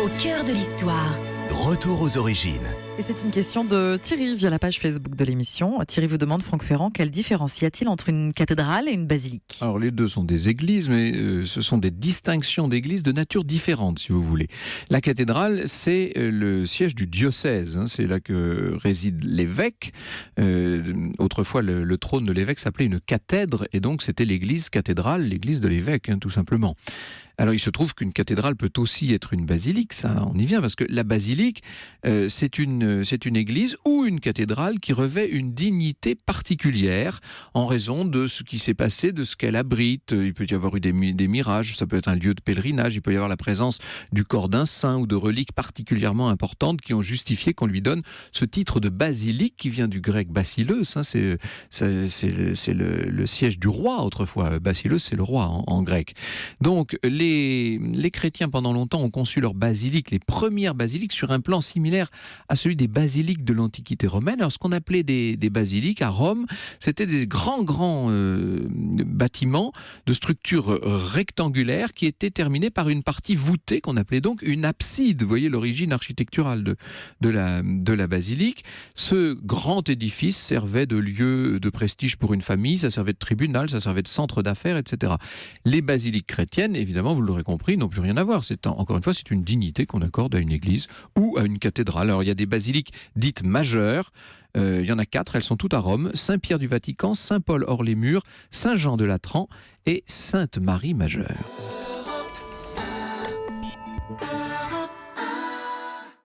au cœur de l'histoire. Retour aux origines. Et c'est une question de Thierry via la page Facebook de l'émission. Thierry vous demande, Franck Ferrand, quelle différence y a-t-il entre une cathédrale et une basilique ? Alors les deux sont des églises, mais ce sont des distinctions d'églises de nature différente, si vous voulez. La cathédrale, c'est le siège du diocèse, c'est là que réside l'évêque. Autrefois, le trône de l'évêque s'appelait une cathèdre, et donc c'était l'église cathédrale, l'église de l'évêque, tout simplement. Alors il se trouve qu'une cathédrale peut aussi être une basilique, ça on y vient, parce que la basilique, c'est une église ou une cathédrale qui revêt une dignité particulière en raison de ce qui s'est passé, de ce qu'elle abrite. Il peut y avoir eu des mirages, ça peut être un lieu de pèlerinage, il peut y avoir la présence du corps d'un saint ou de reliques particulièrement importantes qui ont justifié qu'on lui donne ce titre de basilique qui vient du grec basileus, c'est le siège du roi autrefois. Basileus, c'est le roi en grec. Donc les chrétiens pendant longtemps ont conçu leurs basiliques, les premières basiliques, sur un plan similaire à celui des basiliques de l'Antiquité romaine. Alors ce qu'on appelait des basiliques à Rome, c'était des grands bâtiments de structure rectangulaire qui étaient terminés par une partie voûtée qu'on appelait donc une abside. Vous voyez l'origine architecturale de la basilique. Ce grand édifice servait de lieu de prestige pour une famille, ça servait de tribunal, ça servait de centre d'affaires, etc. Les basiliques chrétiennes, évidemment, vous l'aurez compris, n'ont plus rien à voir. Encore une fois, c'est une dignité qu'on accorde à une église ou à une cathédrale. Alors, il y a des basiliques dites majeures. Il y en a 4, elles sont toutes à Rome. Saint-Pierre du Vatican, Saint-Paul hors les murs, Saint-Jean de Latran et Sainte-Marie majeure.